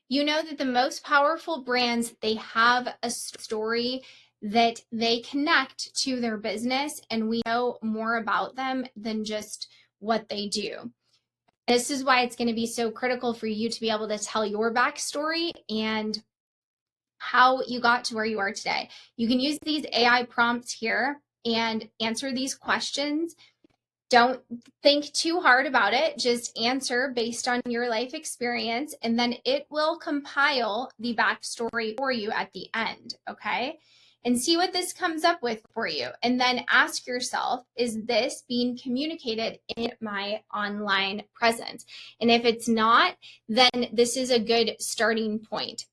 You know that the most powerful brands, they have a story that they connect to their business, and we know more about them than just what they do. This is why it's going to be so critical for you to be able to tell your backstory and how you got to where you are today. You can use these AI prompts here and answer these questions. Don't think too hard about it. Just answer based on your life experience, and then it will compile the backstory for you at the end, okay? And see what this comes up with for you. And then ask yourself, is this being communicated in my online presence? And if it's not, then this is a good starting point.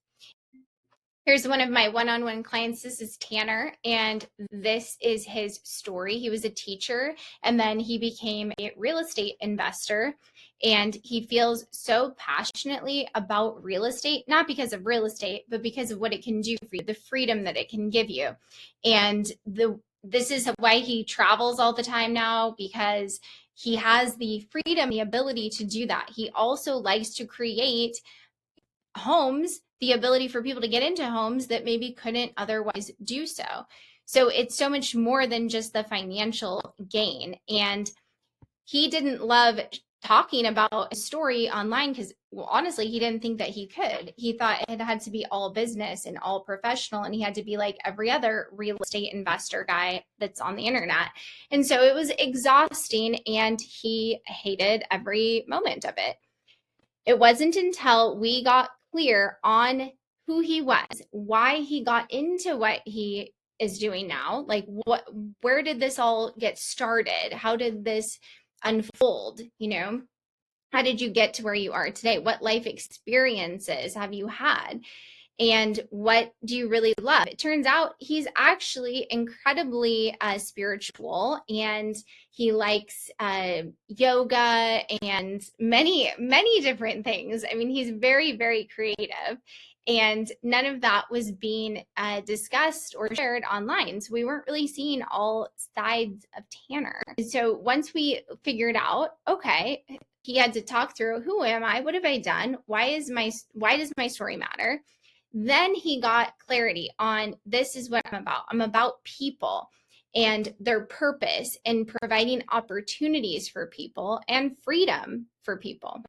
Here's one of my one-on-one clients. This is Tanner, and this is his story. He was a teacher, and then he became a real estate investor, and he feels so passionately about real estate, not because of real estate, but because of what it can do for you, the freedom that it can give you. And this is why he travels all the time now, because he has the freedom, the ability to do that. He also likes to create homes, the ability for people to get into homes that maybe couldn't otherwise do so. So it's so much more than just the financial gain. And he didn't love talking about a story online because, well, honestly, he didn't think that he could. He thought it had to be all business and all professional, and he had to be like every other real estate investor guy that's on the internet. And so it was exhausting, and he hated every moment of it. It wasn't until we got clear on who he was, why he got into what he is doing now, like where did this all get started? How did this unfold? How did you get to where you are today? What life experiences have you had? And what do you really love? It turns out he's actually incredibly spiritual, and he likes yoga and many, many different things. I mean, he's very, very creative. And none of that was being discussed or shared online. So we weren't really seeing all sides of Tanner. So once we figured out, okay, he had to talk through, who am I? What have I done? Why does my story matter? Then he got clarity on, this is what I'm about. I'm about people and their purpose and providing opportunities for people and freedom for people.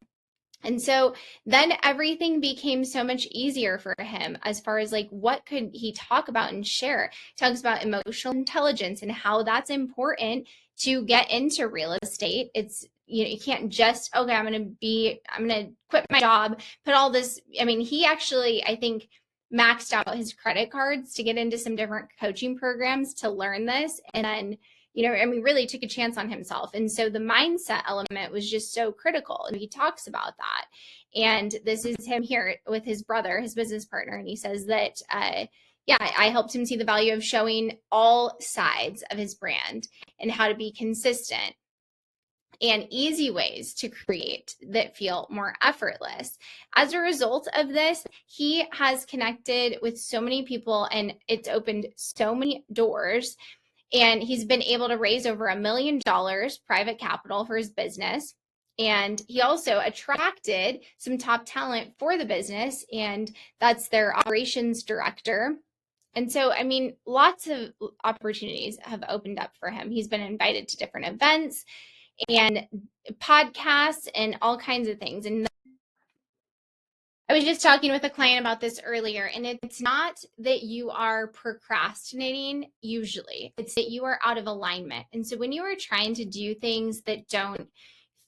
And so then everything became so much easier for him as far as like, what could he talk about and share? He talks about emotional intelligence and how that's important to get into real estate. It's, you can't just, okay, I'm going to quit my job, put all this. I mean, he actually, I think, maxed out his credit cards to get into some different coaching programs to learn this. And then, really took a chance on himself. And so the mindset element was just so critical. And he talks about that. And this is him here with his brother, his business partner. And he says that, I helped him see the value of showing all sides of his brand and how to be consistent and easy ways to create that feel more effortless. As a result of this, he has connected with so many people, and it's opened so many doors. And he's been able to raise over $1 million private capital for his business. And he also attracted some top talent for the business, and that's their operations director. And so, I mean, lots of opportunities have opened up for him. He's been invited to different events and podcasts and all kinds of things. And I was just talking with a client about this earlier, and it's not that you are procrastinating usually, it's that you are out of alignment. And so when you are trying to do things that don't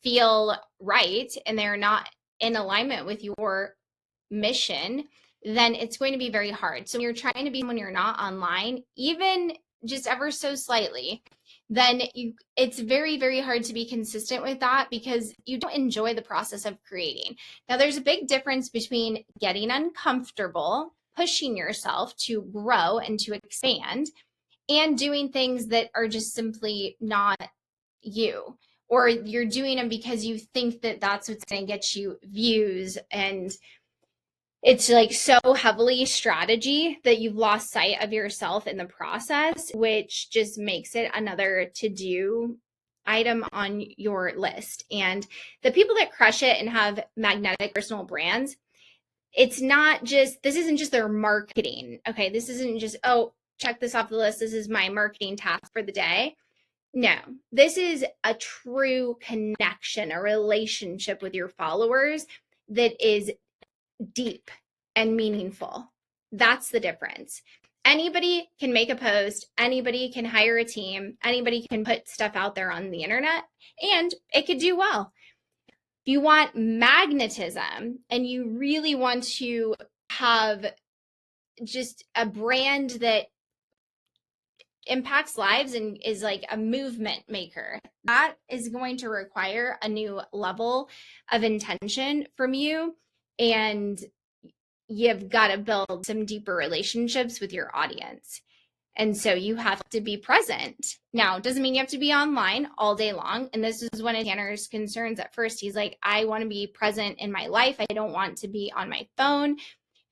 feel right and they're not in alignment with your mission, then it's going to be very hard. So when you're trying to be when you're not online, even just ever so slightly, then it's very, very hard to be consistent with that because you don't enjoy the process of creating. Now, there's a big difference between getting uncomfortable, pushing yourself to grow and to expand, and doing things that are just simply not you, or you're doing them because you think that that's what's going to get you views, and it's like so heavily strategy that you've lost sight of yourself in the process, which just makes it another to-do item on your list. And the people that crush it and have magnetic personal brands, it's not just, this isn't just their marketing. Okay. This isn't just, oh, check this off the list. This is my marketing task for the day. No, this is a true connection, a relationship with your followers that is deep and meaningful. That's the difference. Anybody can make a post, anybody can hire a team, anybody can put stuff out there on the internet, and it could do well. If you want magnetism and you really want to have just a brand that impacts lives and is like a movement maker, that is going to require a new level of intention from you. And you've got to build some deeper relationships with your audience. And so you have to be present. Now, it doesn't mean you have to be online all day long. And this is one of Tanner's concerns at first. He's like, I want to be present in my life. I don't want to be on my phone.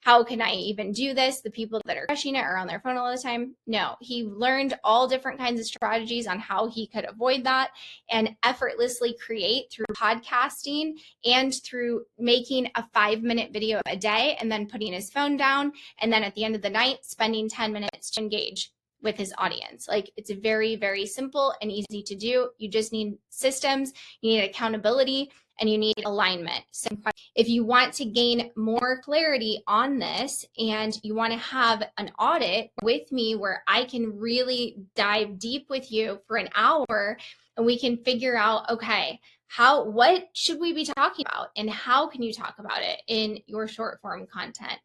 How can I even do this? The people that are crushing it are on their phone all the time. No, he learned all different kinds of strategies on how he could avoid that and effortlessly create through podcasting and through making a 5-minute video a day and then putting his phone down. And then at the end of the night, spending 10 minutes to engage with his audience. Like, it's very, very simple and easy to do. You just need systems, you need accountability, and you need alignment. So if you want to gain more clarity on this and you want to have an audit with me where I can really dive deep with you for an hour and we can figure out, okay, what should we be talking about and how can you talk about it in your short form content?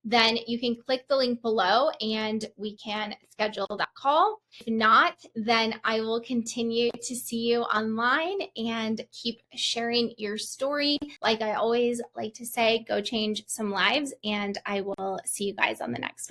Then you can click the link below and we can schedule that call. If not, then I will continue to see you online and keep sharing your story. Like I always like to say, go change some lives, and I will see you guys on the next one.